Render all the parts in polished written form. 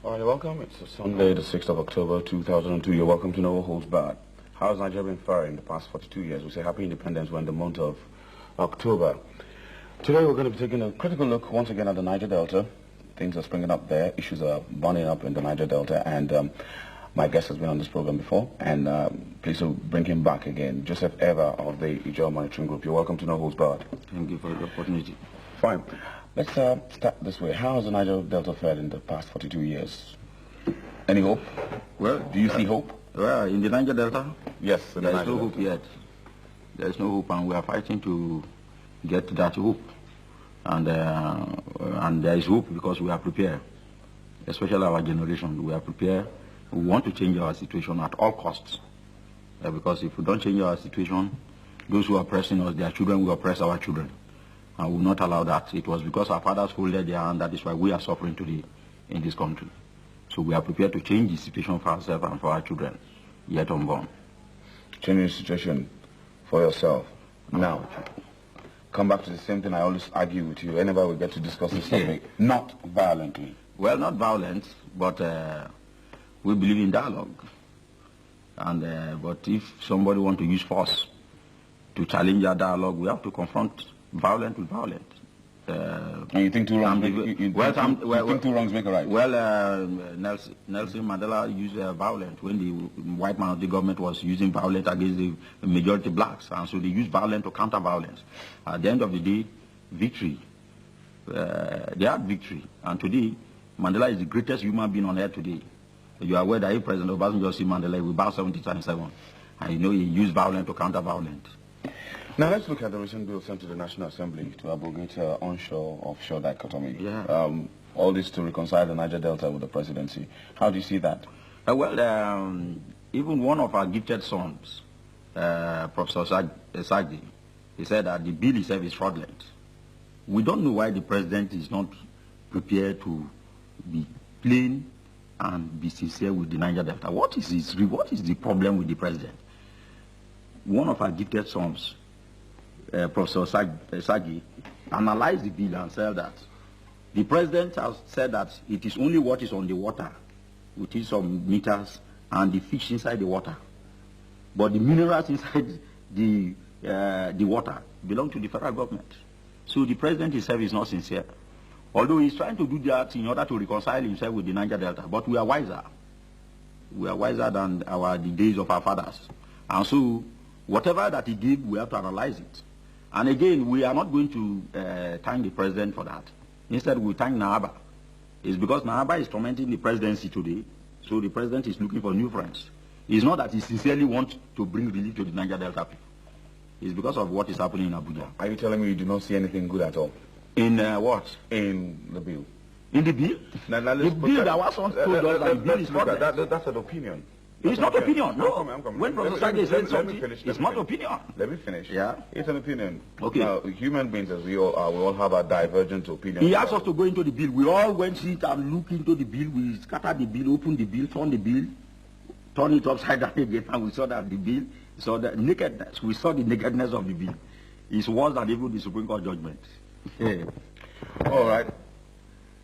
All right, welcome. It's Sunday, the 6th of October, 2002. You're welcome to No Holds Barred. How's Nigeria been faring the past 42 years? We say happy independence. We're in the month of October. Today we're going to be taking a critical look once again at the Niger Delta. Things are springing up there. Issues are burning up in the Niger Delta. And my guest has been on this program before. And please bring him back again. Joseph Evah of the Ijao Monitoring Group. You're welcome to No Holds Barred. Thank you for the opportunity. Fine. Let's start this way. How has the Niger Delta fared in the past 42 years? Any hope? Well, do you see hope? Well, in the Niger Delta? Yes. There is no hope yet. There is no hope, and we are fighting to get that hope. And there is hope because we are prepared, especially our generation. We are prepared. We want to change our situation at all costs. Because if we don't change our situation, those who are oppressing us, their children will oppress our children. And we will not allow that. It was because our fathers folded their hand, that is why we are suffering today in this country. So we are prepared to change the situation for ourselves and for our children, yet unborn. Changing the situation for yourself. Now, come back to the same thing I always argue with you whenever we get to discuss this topic. Not violently. Well, not violent, but we believe in dialogue. And but if somebody wants to use force to challenge that dialogue, we have to confront violent with violent. And you think two wrongs make a right? Well, Nelson Mandela used violence when the white minority government was using violence against the majority blacks, and so they used violence to counter violence. At the end of the day, victory. They had victory, and today Mandela is the greatest human being on earth today. You are aware that if President Obasanjo see Mandela, he will bow 70 times 7, and you know he used violence to counter violence. Now let's look at the recent bill sent to the National Assembly to abrogate onshore-offshore dichotomy. Yeah. All this to reconcile the Niger Delta with the presidency. How do you see that? Even one of our gifted sons, Professor Sagi, he said that the bill itself is fraudulent. We don't know why the president is not prepared to be plain and be sincere with the Niger Delta. What is the problem with the president? One of our gifted sons, Professor Sagi, analyzed the bill and said that the president has said that it is only what is on the water, within some meters, and the fish inside the water. But the minerals inside the water belong to the federal government. So the president himself is not sincere. Although he's trying to do that in order to reconcile himself with the Niger Delta. But we are wiser. We are wiser than the days of our fathers. And so whatever that he did, we have to analyze it. And again, we are not going to thank the president for that. Instead, we thank Nahaba. It's because Nahaba is tormenting the presidency today, so the president is looking for new friends. It's not that he sincerely wants to bring relief to the Niger Delta people. It's because of what is happening in Abuja. Are you telling me you do not see anything good at all? In what? In the bill. In the bill? Now the bill that was told us that the bill is fraudulent. That's an opinion. It's not opinion, no. I'm coming. When Professor Sagi said something, it's not opinion. Let me finish. Yeah. It's an opinion. Okay. Now, human beings, as we all have our divergent opinions. He asked us to go into the bill. We all went sit and look into the bill. We scattered the bill, opened the bill, turned the bill, turned it upside down again, and we saw that the bill, saw the nakedness. We saw the nakedness of the bill. It's worse than even the Supreme Court judgment. Yeah. All right.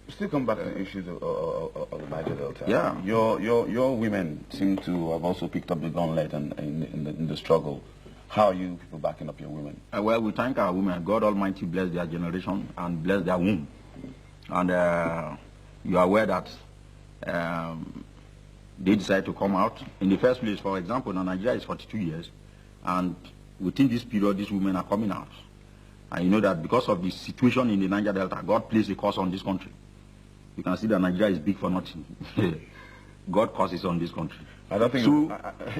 Still come back to the issues of the Niger Delta. Yeah. Your women seem to have also picked up the gauntlet in the struggle. How are you people backing up your women? Well, we thank our women. God Almighty bless their generation and bless their womb. And you are aware that they decided to come out. In the first place, for example, now Nigeria is 42 years, and within this period, these women are coming out. And you know that because of the situation in the Niger Delta, God placed a curse on this country. You can see that Nigeria is big for nothing. God curses on this country. I don't think. So,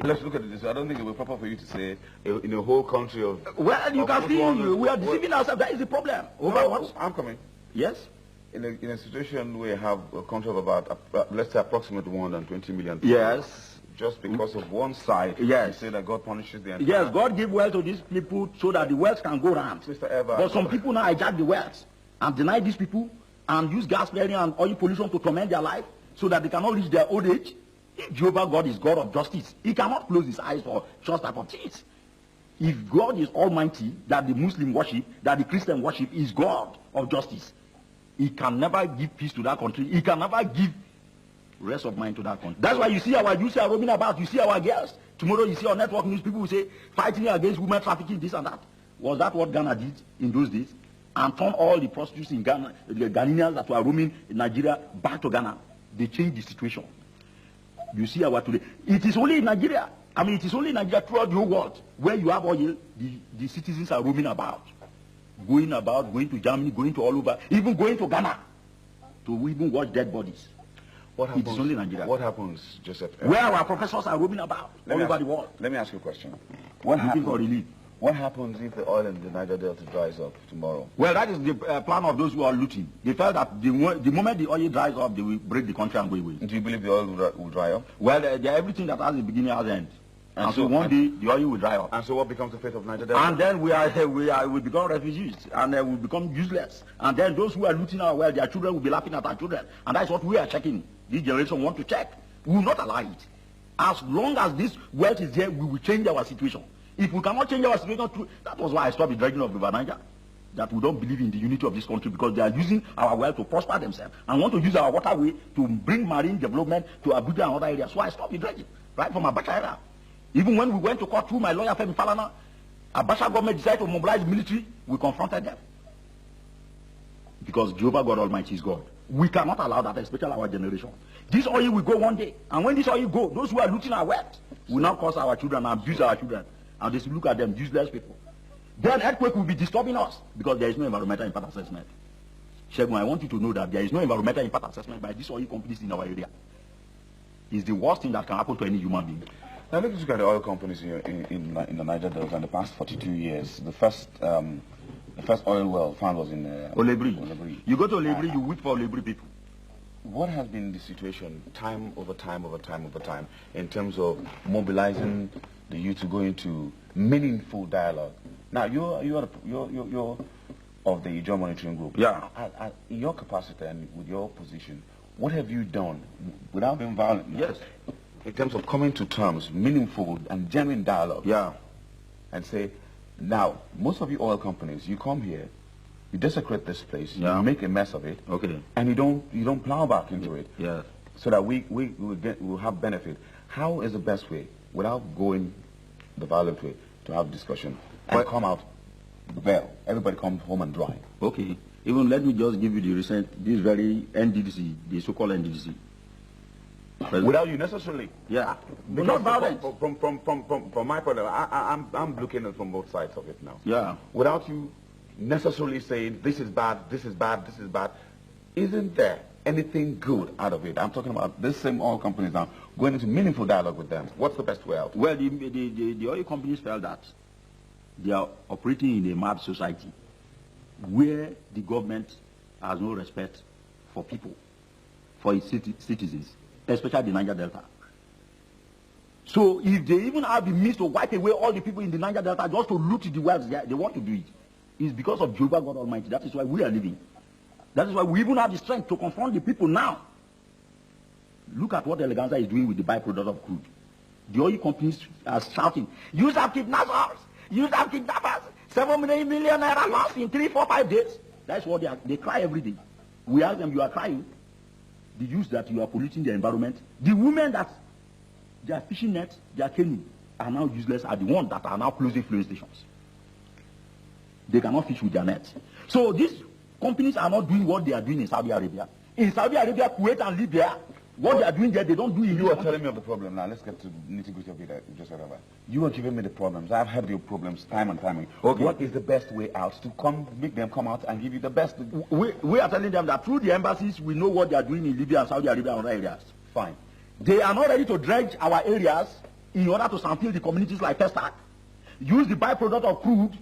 let's look at this. I don't think it would be proper for you to say in a whole country of. Well, you can see we are deceiving ourselves. That is the problem. Over what? I'm coming. Yes. In a situation where you have a country of about let's say approximately 120 million people. Yes. Just because of one side. Yes. You say that God punishes the entire. Yes, God give wealth to these people so that the wealth can go around. Mr. Evah. But some people now hijack the wealth and deny these people and use gas flaring and oil pollution to torment their life so that they cannot reach their old age. If Jehovah God is God of justice, he cannot close his eyes for such type of things. If God is almighty, that the Muslim worship, that the Christian worship is God of justice, he can never give peace to that country. He can never give rest of mind to that country. That's why you see our youth are roaming about. You see our girls. Tomorrow you see on network news, people will say, fighting against women trafficking, this and that. Was that what Ghana did in those days? And turn all the prostitutes in Ghana, the Ghanaians that were roaming in Nigeria, back to Ghana. They changed the situation. You see our today. It is only in Nigeria. I mean, it is only in Nigeria throughout the whole world where you have oil, the citizens are roaming about. Going to Germany, going to all over, even going to Ghana to even watch dead bodies. What happens, it is only Nigeria. What happens, Joseph? Where our professors are roaming about all over the world. Let me ask you a question. What happens for relief? What happens if the oil in the Niger Delta dries up tomorrow? Well, that is the plan of those who are looting. They felt that the moment the oil dries up, they will break the country and go away. Do you believe the oil will dry up? Well, everything that has a beginning has an end. And so one day the oil will dry up. And so what becomes the fate of Niger Delta? And then we become refugees and we become useless. And then those who are looting our wealth, their children will be laughing at our children. And that's what we are checking. This generation want to check. We will not allow it. As long as this wealth is there, we will change our situation. If we cannot change our situation, that was why I stopped the dredging of River Niger. That we don't believe in the unity of this country because they are using our wealth to prosper themselves and want to use our waterway to bring marine development to Abuja and other areas. So I stopped the dredging right from Abacha era. Even when we went to court through my lawyer Femi Falana, Abacha government decided to mobilize military, we confronted them. Because Jehovah God Almighty is God. We cannot allow that, especially our generation. This oil will go one day. And when this oil go, those who are looting our wealth will now cause our children and abuse our children. And they should look at them, useless people. Then earthquake will be disturbing us because there is no environmental impact assessment. Segun, I want you to know that there is no environmental impact assessment by these oil companies in our area. It's the worst thing that can happen to any human being. Now let's look at the oil companies here in the Niger Delta in the past 42 years. The first oil well found was in Olebri. You go to Olebri, you wait for Olebri people. What has been the situation time over time in terms of mobilizing the youth to go into meaningful dialogue? Now you're of the Ijaw Monitoring Group. Yeah. In your capacity and with your position, what have you done without being violent? Yes. In terms of coming to terms, meaningful and genuine dialogue. Yeah. And say, now, most of you oil companies, you come here, you desecrate this place, you make a mess of it, okay, and you don't plow back into it. Yeah. So that we'll have benefit. How is the best way, without going the violent way, to have discussion and come out well? Everybody comes home and dry. Okay. Even let me just give you the recent, this very NDDC, the so-called NDDC. Without you necessarily. Yeah. Because not violent. From my point of view, I'm looking at it from both sides of it now. Yeah. Without you necessarily saying this is bad, this is bad, this is bad, isn't there anything good out of it? I'm talking about this same oil companies now, going into meaningful dialogue with them. What's the best way out? Well, the oil companies felt that they are operating in a mad society where the government has no respect for people, for its citizens, especially the Niger Delta. So if they even have the means to wipe away all the people in the Niger Delta just to loot the wealth, they want to do it. It's because of Jehovah God Almighty. That is why we are living. That is why we even have the strength to confront the people now. Look at what Eleganza is doing with the byproduct of crude. The oil companies are shouting, "You have kidnappers! You have kidnappers! 7 million naira lost in 3, 4, 5 days." That's what they cry every day. We ask them, "You are crying." The youth that you are polluting the environment. The women that they are fishing nets, they are canoe, are now useless, are the ones that are now closing fueling stations. They cannot fish with their nets. So these companies are not doing what they are doing in Saudi Arabia. In Saudi Arabia, Kuwait and Libya, what they are doing there, they don't do it. You are telling me of the problem. Now let's get to nitty-gritty of it. You are giving me the problems. I've heard your problems time and time again. Okay. What is the best way out to make them come out and give you the best? We are telling them that through the embassies, we know what they are doing in Libya and Saudi Arabia and other areas. Fine. They are not ready to dredge our areas in order to sample the communities like Pestac, use the byproduct of crude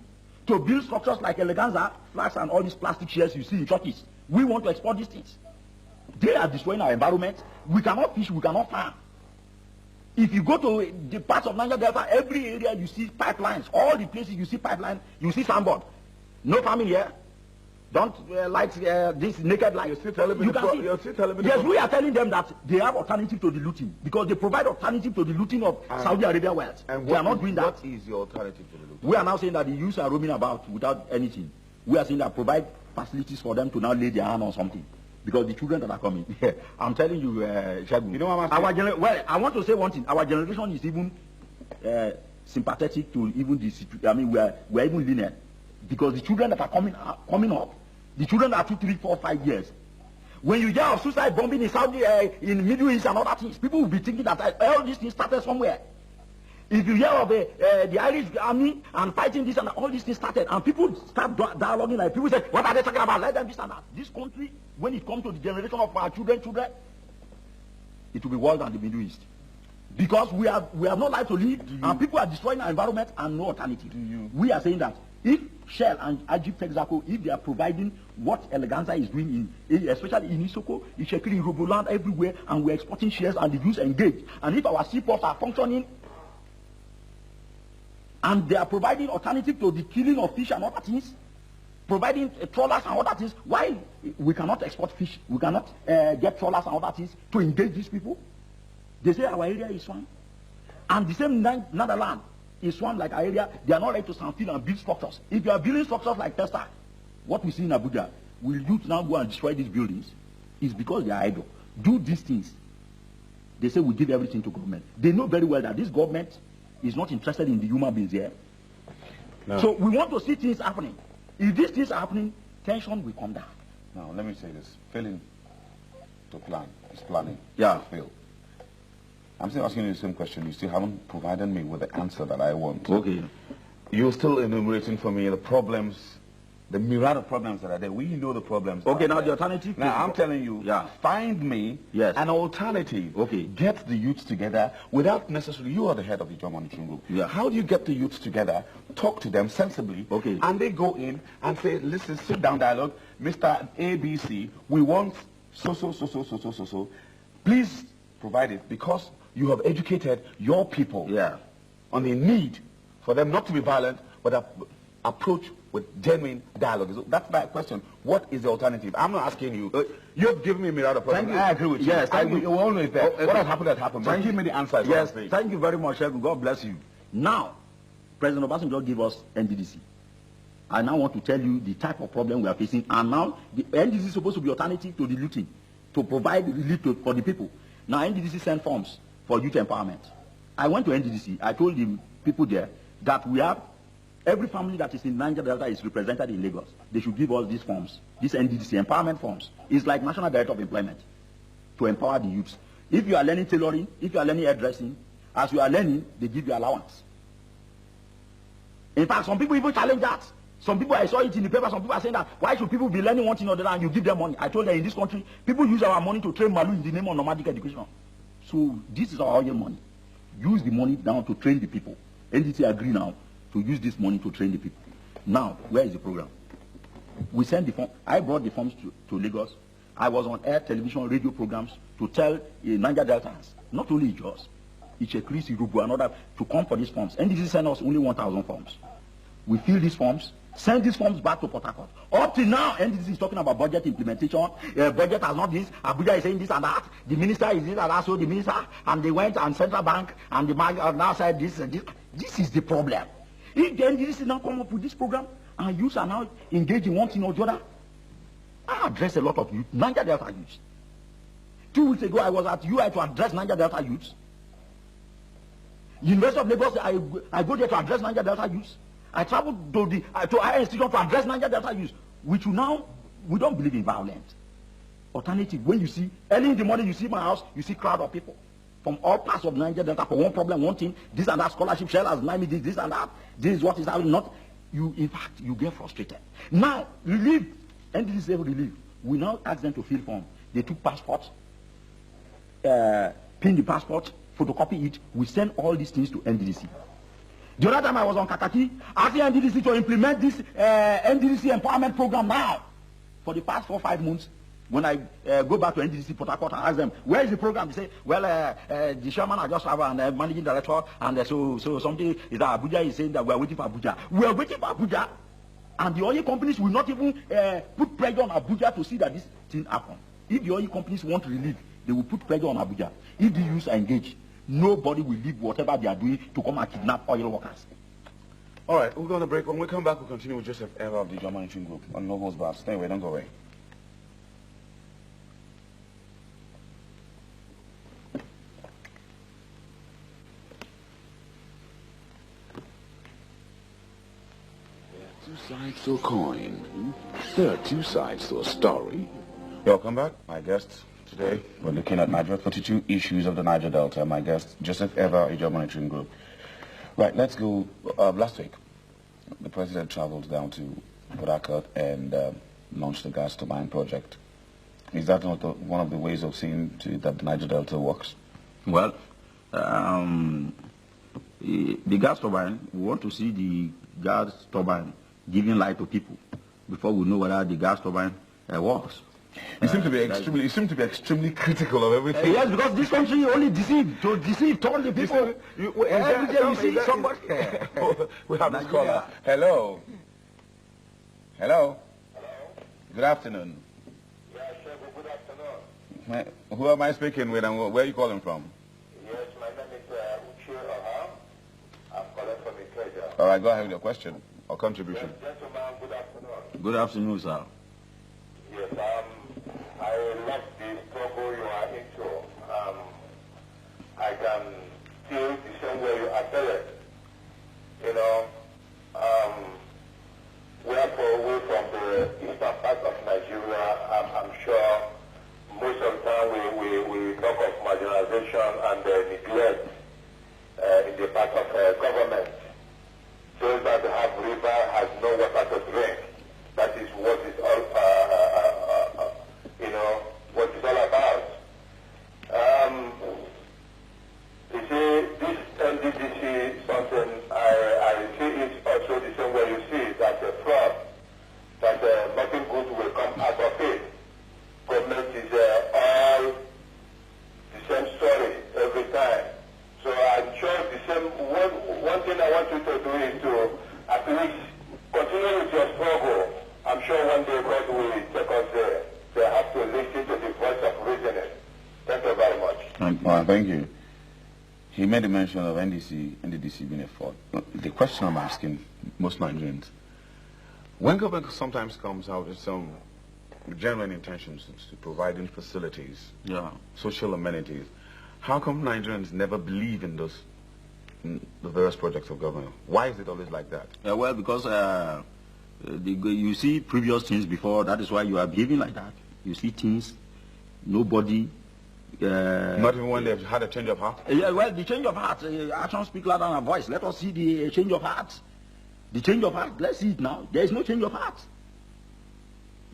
to build structures like Eleganza, flags, and all these plastic chairs you see in churches. We want to export these things. They are destroying our environment. We cannot fish, we cannot farm. If you go to the parts of Niger Delta, every area you see pipelines. All the places you see pipeline, you see signboard. No farming here. Don't light this naked light. You're still telling me yes, we are telling them that they have alternative to the looting because they provide alternative to the looting of Saudi Arabia wealth. And they are not doing that. What is your alternative to the looting? We are now saying that the youths are roaming about without anything. We are saying that provide facilities for them to now lay their hand on something. because the children that are coming, I'm telling you, Segun, you know what I'm asking? Well, I want to say one thing. Our generation is even sympathetic to even this. I mean, we are even lenient because the children that are coming up, the children that are 2, 3, 4, 5 years. When you hear of suicide bombing in Saudi, in Middle East and other things, people will be thinking that all these things started somewhere. If you hear of the Irish army and fighting this and all these things started, and people start dialoguing, like people say, what are they talking about? Let them this and that. This country, when it comes to the generation of our children, it will be worse than the Middle East. Because we have no life to live, and people are destroying our environment and no alternative. We are saying that if Shell and Ajib Texaco, if they are providing what Eleganza is doing, especially in Isoko, Ishekiri, in Roboland, everywhere, and we're exporting shares and the youth engaged, and if our seaports are functioning, and they are providing alternative to the killing of fish and other things, providing trawlers and other things, why we cannot export fish, we cannot get trawlers and other things to engage these people? They say our area is swamp. And the same Netherlands is swamp like our area. They are not ready to sandfill and build structures. If you are building structures like Testa, what we see in Abuja, will you now go and destroy these buildings? It's because they are idle. Do these things. They say we give everything to government. They know very well that this government is not interested in the human beings here. No. So we want to see things happening. If these things are happening, tension will come down. Now, let me say this. Failing to plan is planning. Yeah. Fail. I'm still asking you the same question. You still haven't provided me with the answer that I want. Okay. You're still enumerating for me the problems, the myriad of problems that are there. We know the problems. Okay, now the alternative. Now, I'm telling you, find me an alternative. Okay. Get the youths together without necessarily, you are the head of the job monitoring group. Yeah. How do you get the youths together, talk to them sensibly, okay, and they go in and say, listen, sit down dialogue, Mr. ABC, we want so. Please provide it because you have educated your people on the need for them not to be violent, but approach with genuine dialogue. So that's my question. What is the alternative? I'm not asking you. You've given me a myriad of problems. I agree with you. Yes, you're always there. What has happened has happened. But give me the answer. Yes, thank you very much, Segun. God bless you. Now, President Obasanjo gave us NDDC. I now want to tell you the type of problem we are facing. And now, the NDDC is supposed to be alternative to the looting, to provide relief for the people. Now, NDDC sent forms for youth empowerment. I went to NDDC. I told the people there that we have every family that is in Niger Delta is represented in Lagos. They should give us these forms, these NDDC empowerment forms. It's like National Director of Employment to empower the youths. If you are learning tailoring, if you are learning hairdressing, as you are learning, they give you allowance. In fact, some people even challenge that. Some people, I saw it in the paper, some people are saying that, why should people be learning one thing or the other and you give them money? I told them in this country, people use our money to train Malu in the name of nomadic education. So this is our oil money. Use the money now to train the people. NDC agree now to use this money to train the people. Now, where is the program? We sent the form. I brought the forms to Lagos. I was on air, television, radio programs to tell Niger Deltans, not only Jos, Ichekris, Irubu, and other, to come for these forms. NDC sent us only 1,000 forms. We fill these forms, send these forms back to Port Harcourt. Up to now, NDC is talking about budget implementation. Budget has not this. Abuja is saying this and that. The minister is this and that. So the minister, and they went and Central Bank, and the now said this and this. This is the problem. If the NDC now come up with this program, and youths are now engaged in one thing or the other, I address a lot of youth, Niger Delta youths. 2 weeks ago, I was at UI to address Niger Delta youths. University of Lagos, I go there to address Niger Delta youths. I traveled to higher institution to address Niger Delta youths, which we don't believe in violence. Alternative, when you see, early in the morning, you see my house, you see crowd of people from all parts of Niger Delta for one problem, one thing, this and that, scholarship, Shell has denied me this and that, this is what is happening, not, in fact, you get frustrated. Now, relief, NDC relief, we now ask them to fill form. They took passports, pin the passport, photocopy it, we send all these things to NDDC. The other time I was on Kakaki, asking NDDC to implement this NDDC empowerment program now. For the past 4 or 5 months, when I go back to NDDC Port Harcourt and ask them, where is the program? They say, well, the chairman I just have and managing director, and so something is that Abuja is saying that we are waiting for Abuja. We are waiting for Abuja, and the oil companies will not even put pressure on Abuja to see that this thing happens. If the oil companies want relief, they will put pressure on Abuja. If the youths are engaged, nobody will leave whatever they are doing to come and kidnap oil workers. All right, we're going to break. When we come back, we'll continue with Joseph Evah of the Job Monitoring Group on No Holds Barred. Stay away, don't go away. Two sides to a coin. There are two sides to a story. Welcome back. My guest today, we're looking at Niger 42 issues of the Niger Delta. My guest, Joseph Evah, Ijor Monitoring Group. Right, let's go. Last week, the president traveled down to Port Harcourt and launched the gas turbine project. Is that not one of the ways of seeing that the Niger Delta works? Well, the gas turbine, we want to see the gas turbine giving light to people before we know whether the gas turbine works. You seem to be extremely critical of everything. Yes, because this country only deceive to turn the people. Every day you see somebody. We have this caller. Hello. Hello. Good afternoon. Yes, sir, good afternoon. Who am I speaking with and where are you calling from? Yes, my name is Evah. I'm calling from Ikeja. All right, go ahead with your question or contribution. Yes, gentlemen, good afternoon. Good afternoon, sir. Yes, I like the struggle you are into. I can feel the same way you are telling. You know, we are far away from the eastern part of Nigeria. I'm sure most of the time we talk of marginalization and neglect in the part of government. Those that have river has no water to drink. That is what is all, what it's all about. You see, this NDDC something, I see it also the same way you see it, as a fraud, that nothing good will come out of it. Government is all the same story every time. So I'm sure the same, one thing I want you to do is to at least continue with your struggle. I'm sure one day God will take us there. They have to listen to the voice of reasoning. Thank you very much. Thank you. He made a mention of NDDC being a fraud. The question I'm asking most Nigerians, when government sometimes comes out with some genuine intentions to providing facilities, social amenities, how come Nigerians never believe in the various projects of government? Why is it always like that? Well, because you see previous things before, that is why you are behaving like that. You see things, nobody... Not even when they've had a change of heart? Yeah, well, the change of heart, actions speak louder than a voice. Let us see the change of heart. The change of heart, let's see it now. There is no change of heart.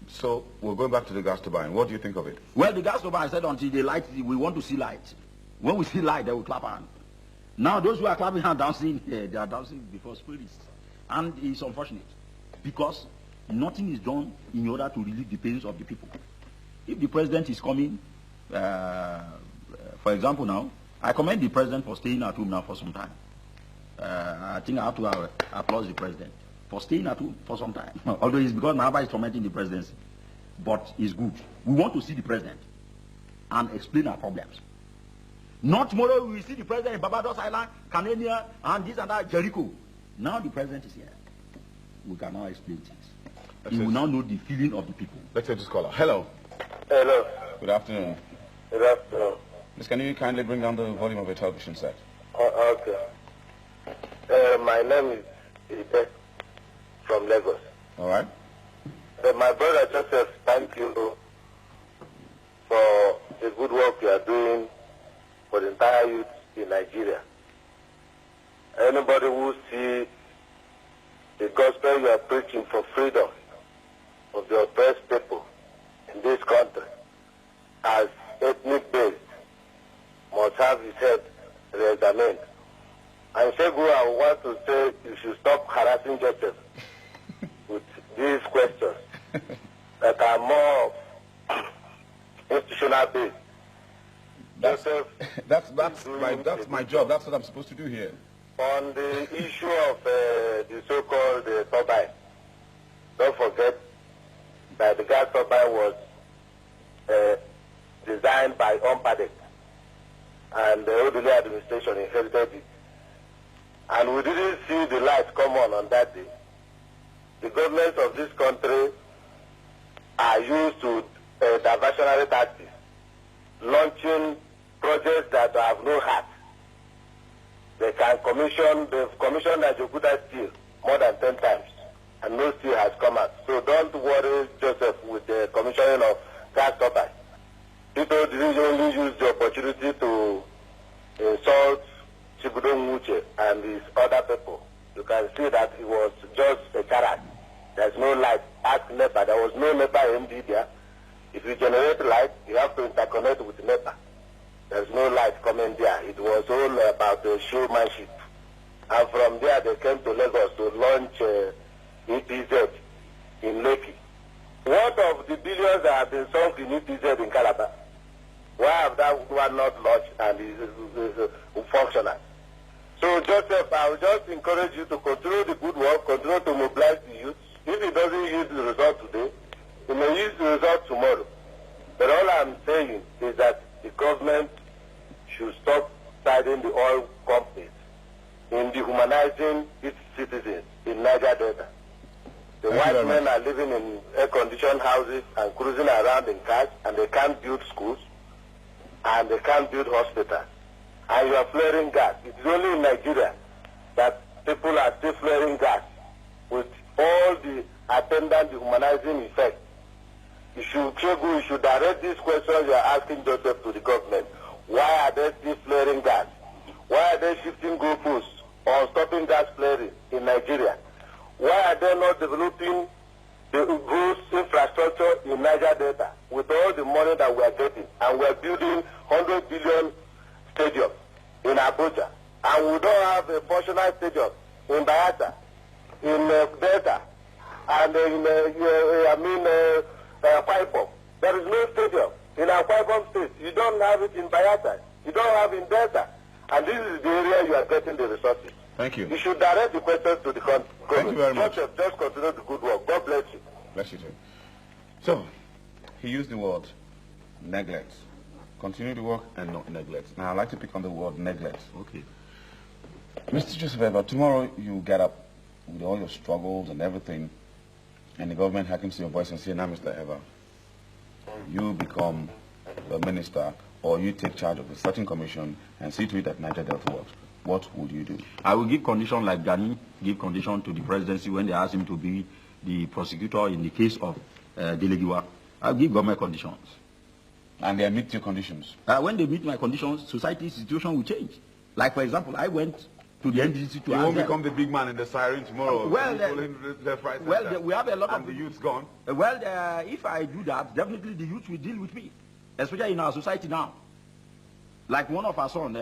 So, we're going back to the gas turbine. What do you think of it? Well, the gas turbine said until they light, we want to see light. When we see light, they will clap hand. Now, those who are clapping hand dancing, they are dancing before spirits. And it's unfortunate, because nothing is done in order to relieve the pains of the people. If the president is coming, for example now, I commend the president for staying at home now for some time. I think I have to applaud the president for staying at home for some time. Although it's because Mahaba is tormenting the presidency. But it's good. We want to see the president and explain our problems. Not tomorrow we will see the president in Barbados Island, Canada, and this and that, Jericho. Now the president is here. We can now explain things. He will now know the feeling of the people. Let's take this caller. Hello. Hello. Good afternoon. Good afternoon. Miss, can you kindly bring down the volume of your television set? Okay. My name is Evah from Lagos. All right. My brother Joseph, thank you for the good work you are doing for the entire youth in Nigeria. Anybody who see the gospel you are preaching for freedom of the oppressed people in this country as ethnic based must have his head re-examined. And Segun, I want to say you should stop harassing Joseph with these questions that are more institutional based. Joseph, that's my job. That's what I'm supposed to do here. On the issue of the so-called turbine, don't forget that the gas turbine was designed by Umpadek, and the Odile administration inherited it. And we didn't see the light come on that day. The governments of this country are used to diversionary tactics, launching projects that have no heart. They've commissioned Nigeria Steel more than 10 times, and no steel has come out. So don't worry, Joseph, with the commissioning of gas turbines. People didn't only use the opportunity to insult Chibudon Muche and his other people. You can see that it was just a charade. There's no light. Ask NEPA. There was no NEPA MD there. If you generate light, you have to interconnect with NEPA. There's no light coming there. It was all about the showmanship. And from there, they came to Lagos to launch EPZ in Lekki. What of the billions that have been sunk in EPZ in Calabar? Why have that one not launched and is functional? So, Joseph, I would just encourage you to continue the good work, continue to mobilize the youth. If it doesn't use the result today, it may use the result tomorrow. But all I'm saying is that the government should stop siding the oil companies in dehumanizing its citizens in Niger Delta. The white men are living in air-conditioned houses and cruising around in cars, and they can't build schools, and they can't build hospitals. And you are flaring gas. It's only in Nigeria that people are still flaring gas with all the attendant dehumanizing effects. Segun, you should direct these questions you are asking Joseph to the government. Why are they still flaring gas? Why are they shifting goalposts on stopping gas flaring in Nigeria? Why are they not developing the good infrastructure in Niger Delta with all the money that we are getting? And we are building 100 billion stadium in Abuja. And we don't have a functional stadium in Bayelsa, in Delta, and in, Akwa Ibom. There is no stadium in Akwa Ibom State. You don't have it in Bayelsa. You don't have it in Delta. And this is the area you are getting the resources. Thank you. You should direct the questions to the government. Thank you very much. Just continue the good work. God bless you. Bless you too. So, he used the word neglect. Continue to work and not neglect. Now, I'd like to pick on the word neglect. Okay. Mr. Joseph Evah, tomorrow you get up with all your struggles and everything, and the government hackens to your voice and say, now, Mr. Evah, you become the minister, or you take charge of a certain commission and see to it that Niger Delta works. What would you do? I will give condition like Gani give condition to the presidency when they ask him to be the prosecutor in the case of Delegiwa. I'll give government conditions. And they meet your conditions? When they meet my conditions, society situation will change. Like, for example, I went to the NDC to you won't become the big man in the siren tomorrow. We have a lot and the youth's gone. If I do that, definitely the youth will deal with me, especially in our society now. Like one of our sons,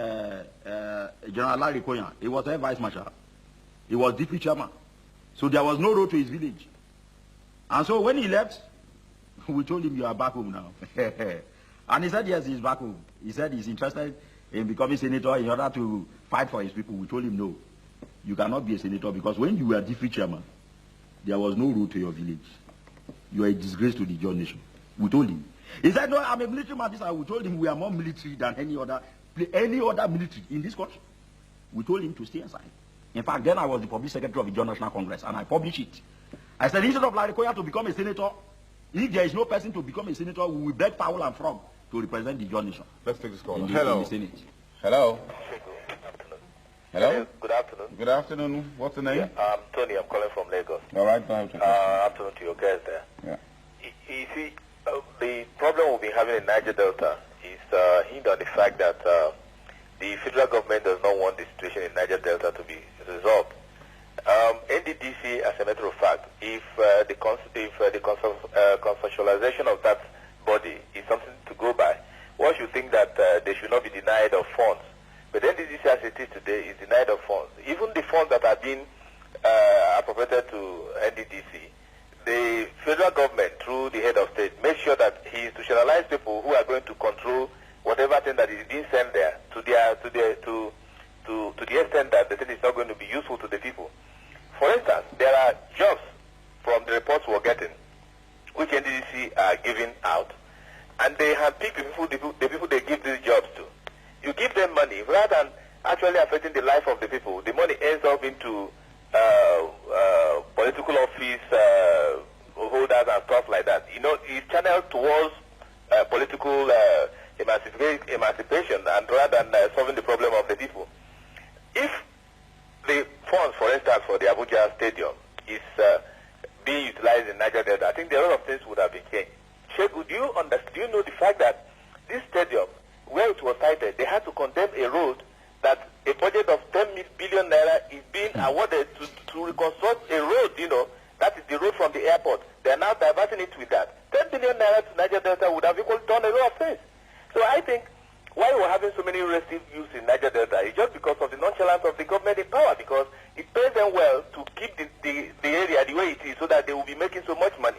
General Larry Koyan, he was a vice marshal. He was deputy chairman. So there was no road to his village. And so when he left, we told him, you are back home now. And he said, yes, he's back home. He said he's interested in becoming senator in order to fight for his people. We told him, no, you cannot be a senator because when you were deputy chairman, there was no road to your village. You are a disgrace to the John nation. We told him. He said, no, I'm a military man. We told him we are more military than any other military in this country. We told him to stay aside. In fact, then I was the public secretary of the John National Congress, and I published it. I said, instead of Larry Koya to become a senator, if there is no person to become a senator, we will beg fowl and frog to represent the John nation. Let's take this call. Hello. In the Senate. Hello. Hello. Good afternoon. Good afternoon. What's the name? Yeah, I'm Tony. I'm calling from Lagos. All right. Afternoon to your guest there. Yeah. You see, the problem we've been having in Niger Delta is hindered on the fact that the federal government does not want the situation in Niger Delta to be resolved. NDDC, as a matter of fact, if the conceptualization of that body is something to go by, one should think that they should not be denied of funds. But NDDC, as it is today, is denied of funds. Even the funds that are being appropriated to NDDC, the federal government, through the head of state, makes sure that he institutionalizes people who are going to control whatever thing that is being sent there to the extent that the thing is not going to be useful to the people. For instance, there are jobs from the reports we're getting, which NDDC are giving out, and they have picked the people they give these jobs to. You give them money, rather than actually affecting the life of the people, the money ends up into political office holders and stuff like that. You know, it's channeled towards political emancipation and rather than solving the problem of the people. If the funds, for instance, for the Abuja Stadium is being utilized in Niger Delta, I think there are a lot of things would have been changed. Segun, do you know the fact that this stadium, where it was sited, they had to condemn a road that a budget of 10 billion naira is being awarded to reconstruct a road, that is the road from the airport. They are now diverting it with that. 10 billion naira to Niger Delta would have equally done a lot of things. So I think why we're having so many restive use in Niger Delta is just because of the nonchalance of the government in power, because it pays them well to keep the area the way it is so that they will be making so much money.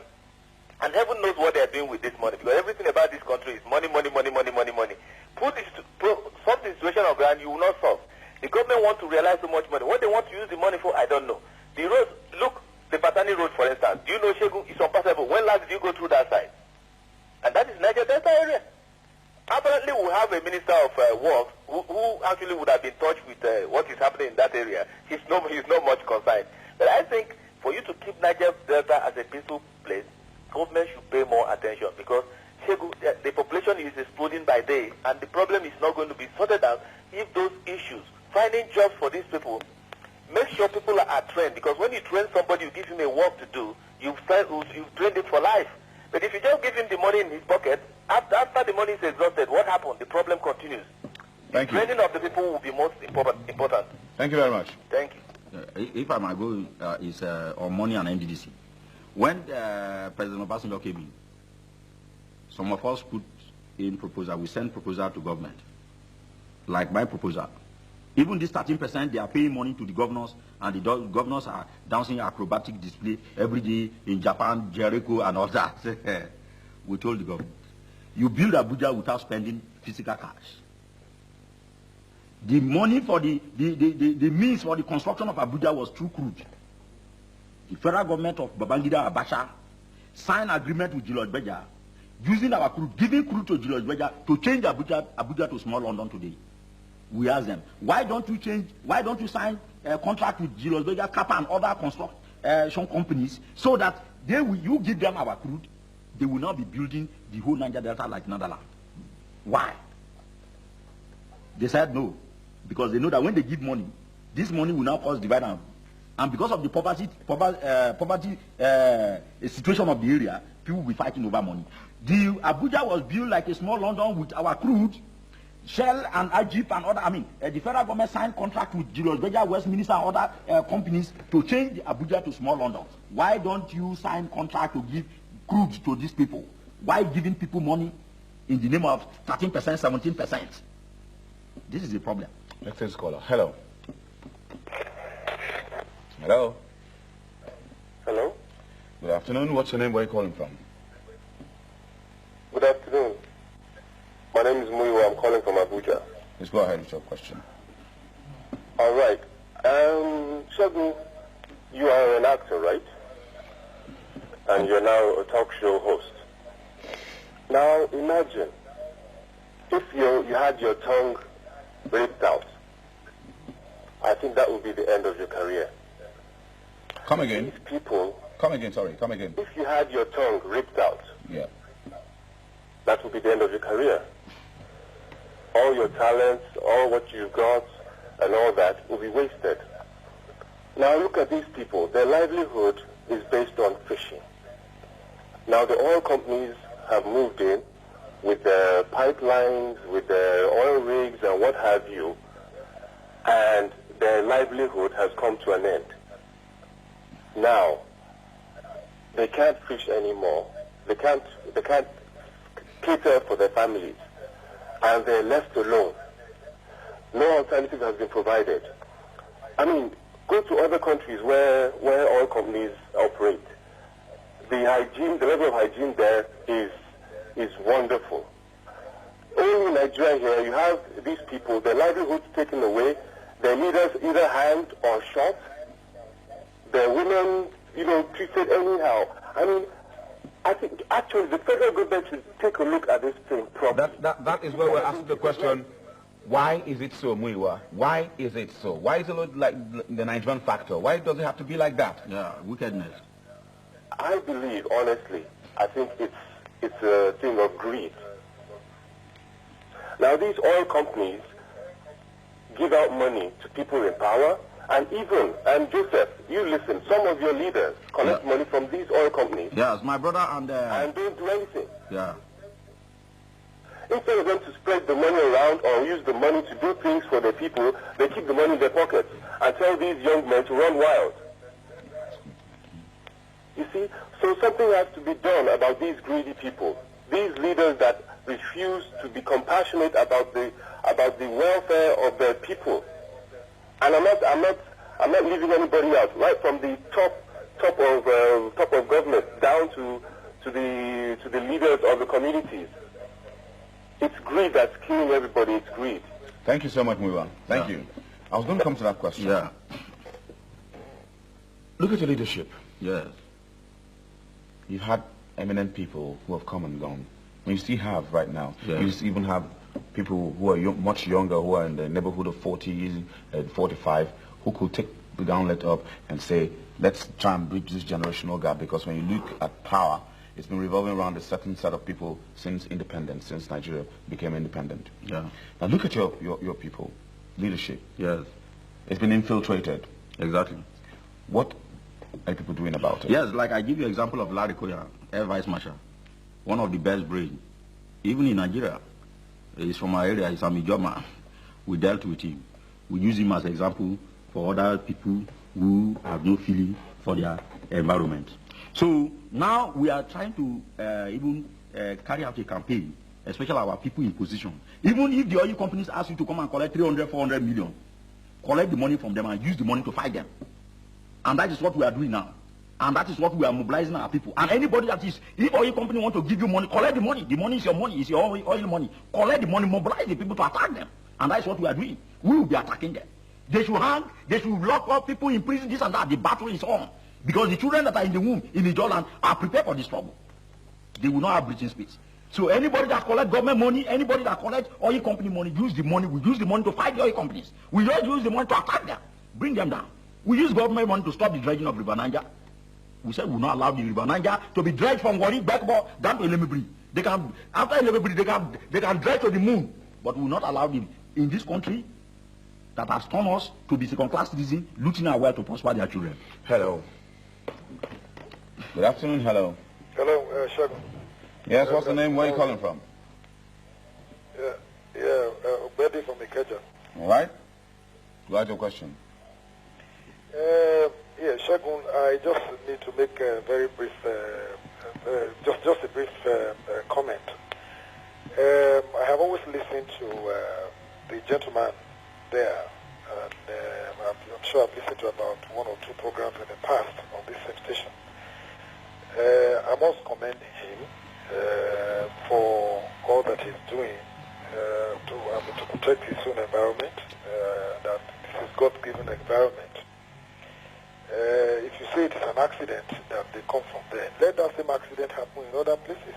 And heaven knows what they are doing with this money, because everything about this country is money, money, money, money, money, money. Solve the situation on ground, you will not solve. The government wants to realize so much money. What they want to use the money for, I don't know. The roads, look, the Patani Road, for instance. Do you know, Segun, it's unpassable. When last did you go through that side? And that is Niger Delta area. Apparently, we have a minister of works who actually would have been touched with what is happening in that area. He's not much concerned. But I think for you to keep Niger Delta as a peaceful place, government should pay more attention, because the population is exploding by day, and the problem is not going to be sorted out if those issues, finding jobs for these people, make sure people are trained, because when you train somebody, you give him a work to do, you've trained him for life. But if you just give him the money in his pocket, after the money is exhausted, what happened? The problem continues. Thank you. Training of the people will be most important. Thank you very much. Thank you. If I might go, is on money and NDDC. When President Obasanjo came in, some of us put in proposal, we sent proposal to government, like my proposal. Even this 13%, they are paying money to the governors, and the governors are dancing acrobatic display every day in Japan, Jericho, and all that. We told the government, you build Abuja without spending physical cash. The money for the means for the construction of Abuja was through crude. The federal government of Babangida Abacha signed agreement with Julius Berger, using our crude, giving crude to Julius Berger to change Abuja to small London today. We ask them, why don't you sign a contract with Julius Berger, Kappa, and other construction companies, so that you give them our crude, they will not be building the whole Niger Delta like Nadaland. Why? They said no, because they know that when they give money, this money will now cause divide and because of the poverty situation of the area, people will be fighting over money. The Abuja was built like a small London with our crude. Shell and Ajip and other, the federal government signed contract with Julius Berger, Westminster, and other companies to change the Abuja to small London. Why don't you sign contract to give crude to these people? Why giving people money in the name of 13%, 17%? This is the problem. Next caller. Hello. Hello. Hello. Good afternoon. What's your name? Where are you calling from? Good afternoon. My name is Muiwa. I'm calling from Abuja. Let's go ahead with your question. All right. Segun, you are an actor, right? And you're now a talk show host. Now imagine if you had your tongue ripped out. I think that would be the end of your career. Come again. These people. Come again. Sorry. Come again. If you had your tongue ripped out, Yeah. that would be the end of your career. All your talents, all what you've got, and all that will be wasted. Now look at these people. Their livelihood is based on fishing. Now the oil companies have moved in with their pipelines, with their oil rigs and what have you, and their livelihood has come to an end. Now, they can't fish anymore. They can't cater for their families, and they're left alone. No alternative has been provided. Go to other countries where oil companies operate. The level of hygiene there is wonderful. Only in Nigeria here, you have these people, their livelihoods taken away, their leaders either hanged or shot, their women, treated anyhow. I think actually the federal government should take a look at this thing properly. That is where we're asking the question, why is it so, Muiwa? Why is it so? Why is it like the Nigerian factor? Why does it have to be like that? Yeah, wickedness. I believe, honestly, I think it's a thing of greed. Now these oil companies give out money to people in power, And even, and Joseph, you listen, some of your leaders collect money from these oil companies. Yes, my brother and don't do anything. Yeah. Instead of them to spread the money around or use the money to do things for the people, they keep the money in their pockets and tell these young men to run wild. You see, so something has to be done about these greedy people, these leaders that refuse to be compassionate about the welfare of their people. And I'm not leaving anybody out, right from the top of government down to the leaders of the communities. It's greed that's killing everybody. It's greed. Thank you so much, Muiwa. Thank you. I was going to come to that question. Yeah. Look at your leadership. Yes. You've had eminent people who have come and gone. You still have right now. Yes. You even have people who are much younger, who are in the neighborhood of 40 and 45, who could take the gauntlet up and say, let's try and bridge this generational gap, because when you look at power, it's been revolving around a certain set of people since independence, since Nigeria became independent. Yeah. Now look at your people, leadership. Yes. It's been infiltrated. Exactly. What are people doing about it? Yes, like I give you example of Larry Koya, Air Vice Marshal, one of the best brains, even in Nigeria. He's from our area, he's a Mijoma. We dealt with him. We use him as an example for other people who have no feeling for their environment. So now we are trying to even carry out a campaign, especially our people in position. Even if the oil companies ask you to come and collect 300, 400 million, collect the money from them and use the money to fight them. And that is what we are doing now. And that is what we are mobilizing our people. And anybody that is, if oil company want to give you money, collect the money. The money is your money, it's your oil money. Collect the money, mobilize the people to attack them. And that is what we are doing. We will be attacking them. They should hang, they should lock up people in prison, this and that. The battle is on. Because the children that are in the womb, in the Jordan, are prepared for this struggle. They will not have breathing space. So anybody that collect government money, anybody that collect oil company money, use the money. We use the money to fight the oil companies. We don't use the money to attack them, bring them down. We use government money to stop the dredging of River Niger. We said we will not allow the River Niger to be dredged from Wari, Bekbo, down to Elemebri. They can, after Elemebri, they can dredge to the moon. But we will not allow them in this country that has turned us to be second-class citizens, looting our way to prosper their children. Hello. Good afternoon, hello. Hello, Segun. Yes, what's the name? Where are you calling from? Betty from Ikeja. All right. What's your question? Segun, I just need to make a very brief, just a brief comment. I have always listened to the gentleman there, and I'm sure I've listened to about one or two programs in the past on this same station. I must commend him for all that he's doing to protect his own environment, that this is God-given environment. If you say it is an accident that they come from there, let that same accident happen in other places.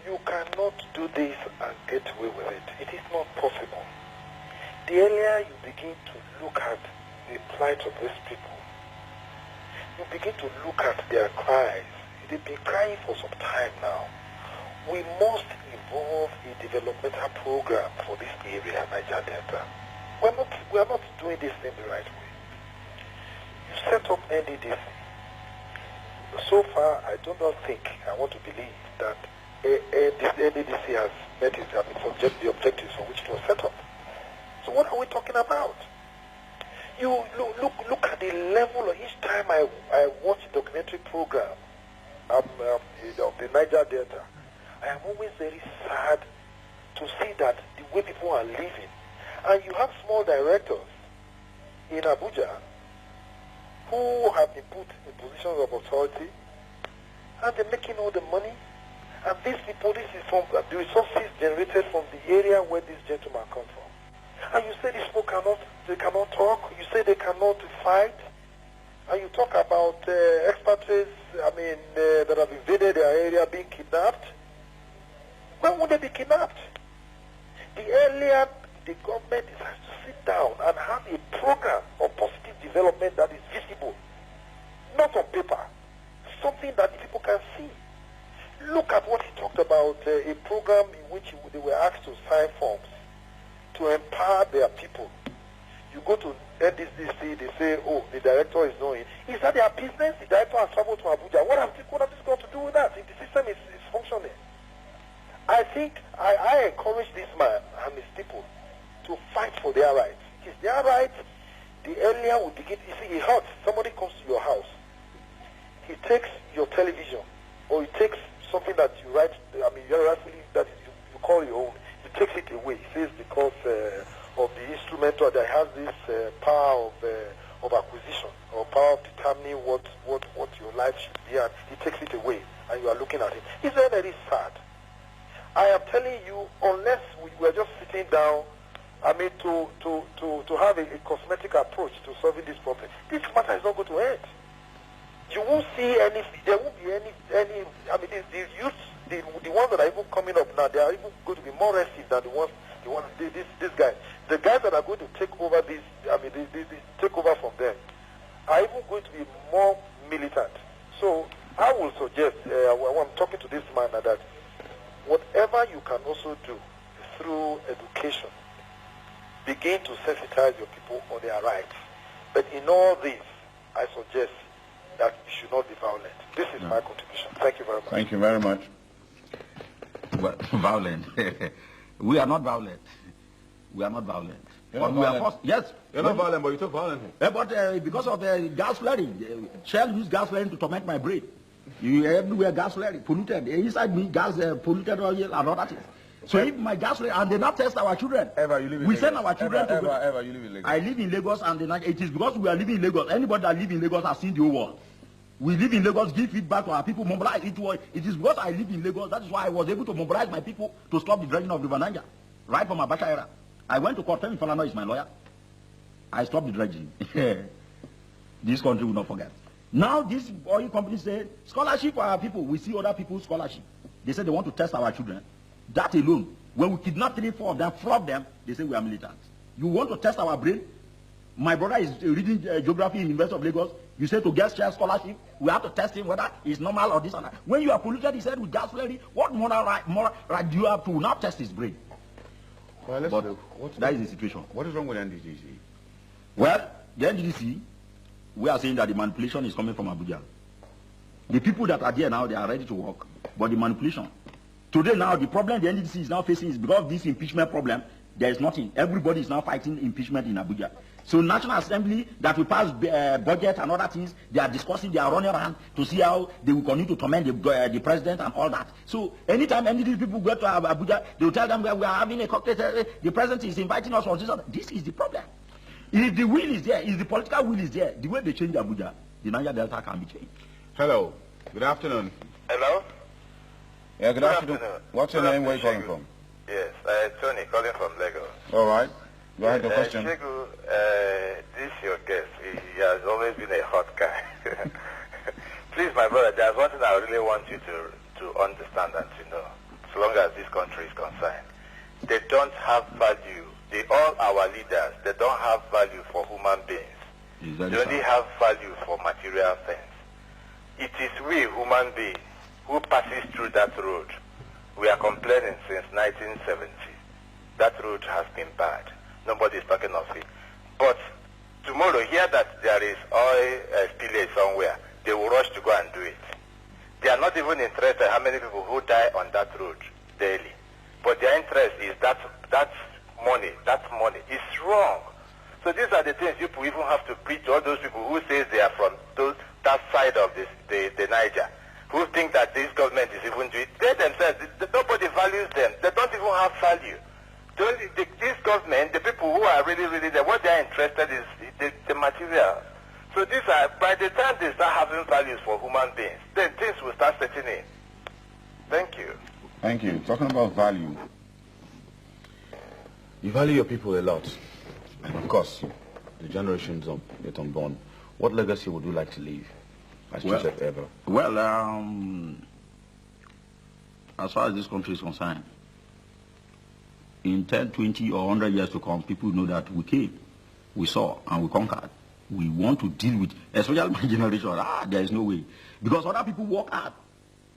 You cannot do this and get away with it. It is not possible. The earlier you begin to look at the plight of these people, you begin to look at their cries. They've been crying for some time now. We must evolve a developmental program for this area, Niger Delta. We are not doing this in the right way. You set up NDDC. So far, I do not think, I want to believe that this NDDC has met the objectives for which it was set up. So what are we talking about? You look at the level of each time I watch a documentary program of the Niger Delta. I am always very sad to see that the way people are living. And you have small directors in Abuja who have been put in positions of authority, and they're making all the money. And these people, this is from the resources generated from the area where this gentleman comes from. And you say these people cannot talk. You say they cannot fight. And you talk about expatriates, that have invaded their area being kidnapped. When would they be kidnapped? The earlier the government has to sit down and have a program of positive development that is visible, not on paper, something that people can see. Look at what he talked about, a program in which they were asked to sign forms to empower their people. You go to NDCC, they say, oh, the director is knowing. Is that their business? The director has traveled to Abuja. What have this got to do with that? If the system is functioning. I think I encourage this man and his people to fight for their rights. It is their rights. The earlier we begin, you see, it hurts. Somebody comes to your house. He takes your television, or he takes something that you write, I mean, you're rightfully, that you call your own. He takes it away. He says because of the instrumental that has this power of acquisition, or power of determining what your life should be, and he takes it away, and you are looking at it. It's very, very sad. I am telling you, unless we are just sitting down, I mean, to have a cosmetic approach to solving this problem, this matter is not going to end. You won't see any, there won't be any, I mean, the youths, the ones that are even coming up now, they are even going to be more restive than this guy. The guys that are going to take over this, I mean, take over from them, are even going to be more militant. So I will suggest, when I'm talking to this man, that whatever you can also do through education, begin to sensitize your people on their rights. But in all this, I suggest that you should not be violent. This is my contribution. Thank you very much. Thank you very much. Well, violent. We are not violent. We are not violent. But we are forced, yes. You're not violent, but you talk violently. But because of the gas flaring, Shell used gas flaring to torment my brain. You everywhere gas flaring, polluted. Inside me, gas polluted oil and other things. So if my gas flaring, and they not test our children. Evah, you live in we Lagos. Send our children to Evah, you live in Lagos. I live in Lagos, and it is because we are living in Lagos. Anybody that live in Lagos has seen the whole world. We live in Lagos, give feedback to our people, mobilize it. It is because I live in Lagos, that is why I was able to mobilize my people to stop the dredging of River Niger. Right from Abacha era. I went to court, Femi Falana is my lawyer. I stopped the dredging. This country will not forget. Now this oil company say, scholarship for our people. We see other people's scholarship. They say they want to test our children. That alone. When we kidnap 3, 4 of them, flog them, they say we are militants. You want to test our brain? My brother is reading geography in University of Lagos. You say to get share scholarship, we have to test him whether it's normal or this or that. When you are polluted, he said, with gas flaring, what moral right do you have to not test his brain? Well, let's look. That is the situation. What is wrong with NDCC? Well, the NDC, we are saying that the manipulation is coming from Abuja. The people that are there now, they are ready to work, but the manipulation. Today now, the problem the NDC is now facing is because of this impeachment problem, there is nothing. Everybody is now fighting impeachment in Abuja. So National Assembly that will pass budget and other things, they are discussing, they are running around to see how they will continue to torment the president and all that. So anytime any of these people go to Abuja, they will tell them that we are having a cocktail, the president is inviting us for this. This is the problem. If the will is there, if the political will is there, the way they change Abuja, the Niger Delta can be changed. Hello. Good afternoon. Hello? Yeah, good afternoon. What's your name? Where are you calling from? Yes, Tony, calling from Lagos. All right. Go ahead, the question. Segun, this is your guest. He has always been a hot guy. Please, my brother, there's one thing I really want you to understand and to know, so long as this country is concerned. They don't have value. All our leaders, they don't have value for human beings. They only have value for material things. It is we, human beings, who passes through that road. We are complaining since 1970. That road has been bad. Nobody is talking of it. But tomorrow, hear that there is oil spillage somewhere. They will rush to go and do it. They are not even interested how many people who die on that road daily. But their interest is that money. That money is wrong. So these are the things you even have to preach to all those people who say they are from that side of the Niger, who think that this government is even doing it. They themselves, nobody values them. They don't even have value. This government, the people who are really, really there, what they are interested in is the material. So these are, by the time they start having values for human beings, then things will start setting in. Thank you. Thank you. Talking about value. You value your people a lot. And of course, the generations of yet unborn. What legacy would you like to leave as Joseph Evah? Well, as far as this country is concerned, in 10, 20 or 100 years to come, people know that we came, we saw, and we conquered. We want to deal with, especially my generation, there is no way. Because other people work hard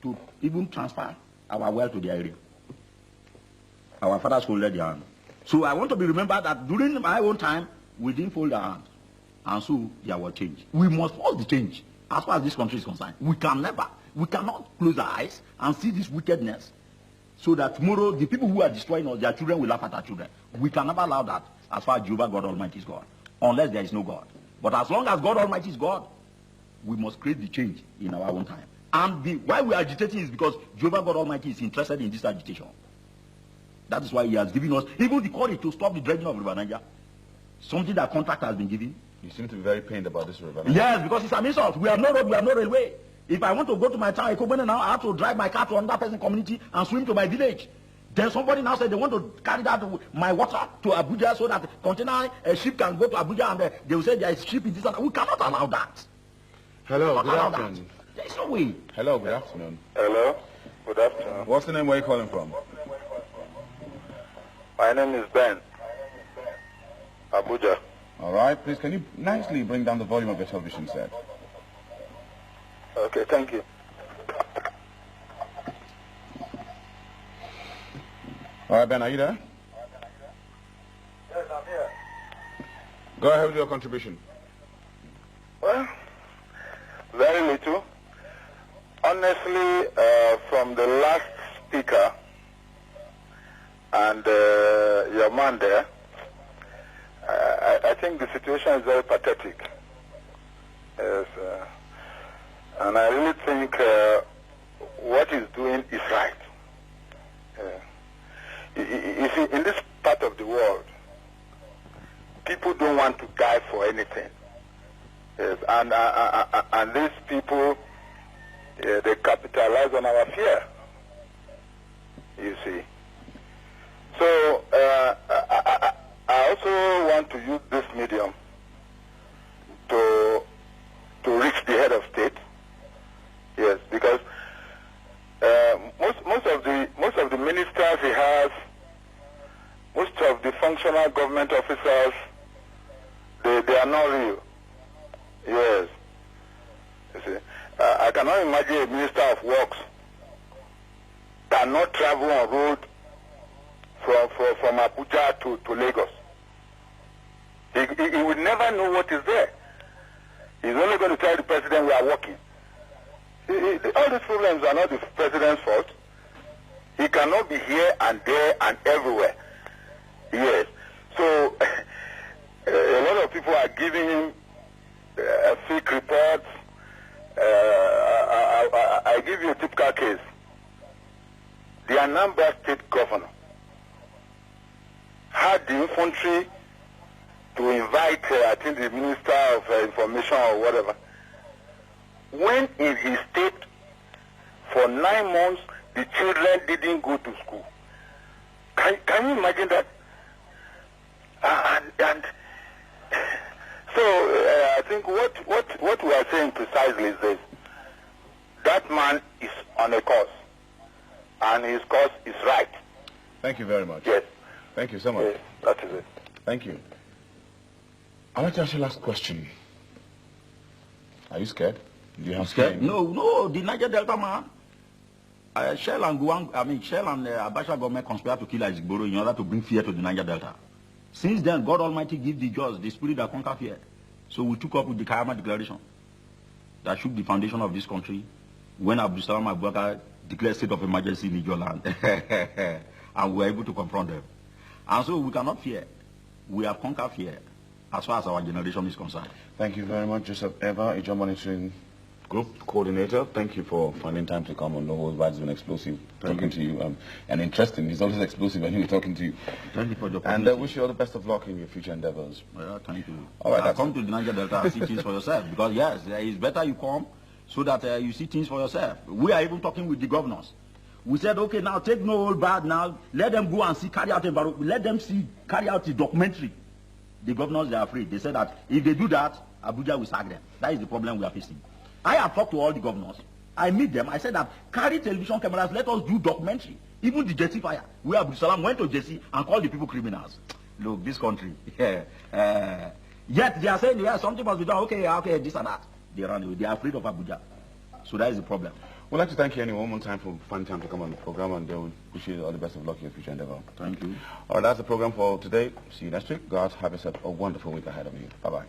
to even transfer our wealth to their area. Our fathers holded their hand. So I want to be remembered that during my own time, we didn't fold our hands. And so there will change. We must force the change. As far as this country is concerned, we cannot close our eyes and see this wickedness so that tomorrow the people who are destroying us, their children will laugh at our children. We can never allow that as far as Jehovah God Almighty is God, unless there is no God. But as long as God Almighty is God, we must create the change in our own time. And why we are agitating is because Jehovah God Almighty is interested in this agitation. That is why he has given us even the courage to stop the dredging of River Niger. Something that contract has been given. You seem to be very pained about this river. Yes, because it's an insult. We have no road, we have no railway. If I want to go to my town, now I have to drive my car to another person's community and swim to my village. Then somebody now said they want to carry that my water to Abuja so that a ship can go to Abuja and they will say there is ship in this. We cannot allow that. Hello, good afternoon. There is no way. Hello, good afternoon. Hello, good afternoon. What's the name? Where are you calling from? My name is Ben. Abuja. All right, please, can you nicely bring down the volume of your television set? Okay, thank you. All right, Ben, are you there? Yes, I'm here. Go ahead with your contribution. Well, very little. Honestly, from the last speaker and your man there, I think the situation is very pathetic. Yes, and I really think what he's doing is right. You see, in this part of the world, people don't want to die for anything. Yes, and these people, they capitalize on our fear. You see. So I also want to use this medium to reach the head of state. Yes, because most of the ministers he has, most of the functional government officers, they are not real. Yes. You see, I cannot imagine a minister of works cannot travel on road from Abuja to Lagos. He would never know what is there. He's only going to tell the president we are working. All these problems are not the president's fault. He cannot be here and there and everywhere. Yes. So a lot of people are giving him fake reports. I give you a typical case. The Anambra State governor had the infantry to invite, I think, the Minister of Information or whatever. When in his state, for 9 months, the children didn't go to school. Can you imagine that? And so I think what we are saying precisely is this: that man is on a course, and his course is right. Thank you very much. Yes. Thank you so much. Yes, that is it. Thank you. I'd like to ask you last question. Are you scared? Do you have Scared? No, the Niger Delta man. Shell and Abacha government conspired to kill Izigboro in order to bring fear to the Niger Delta. Since then, God Almighty gave the just the spirit that conquer fear. So we took up with the Kayama Declaration that shook the foundation of this country when Abdulsalam Abubakar declared state of emergency in Niger land. And we were able to confront them. And so we cannot fear. We have conquered fear as far as our generation is concerned. Thank you very much, Joseph Evah, a job monitoring group coordinator. Thank you for finding time to come on No Holds Barred. It's been explosive talking to you and interesting. It's always explosive when we're talking to you. Thank you for the And wish you all the best of luck in your future endeavors. Well, thank you. All right, come to the Niger Delta and see things for yourself. Because yes, it's better you come so that you see things for yourself. We are even talking with the governors. We said, okay, now take No Holds Barred now. Let them go and see, carry out the documentary. The governors, they are afraid. They said that if they do that, Abuja will sack them. That is the problem we are facing. I have talked to all the governors. I meet them. I said that carry television cameras, let us do documentary. Even the Jesse fire, where Abdulsalam went to Jesse and called the people criminals. Look, this country. Yet they are saying, yeah, something must be done. Okay, this and that. They run away. They are afraid of Abuja. So that is the problem. We'd like to thank you anyway one more time for finding time to come on the program, and we wish you all the best of luck in your future endeavor. Thank you. All right, that's the program for today. See you next week. God have yourself a wonderful week ahead of you. Bye-bye.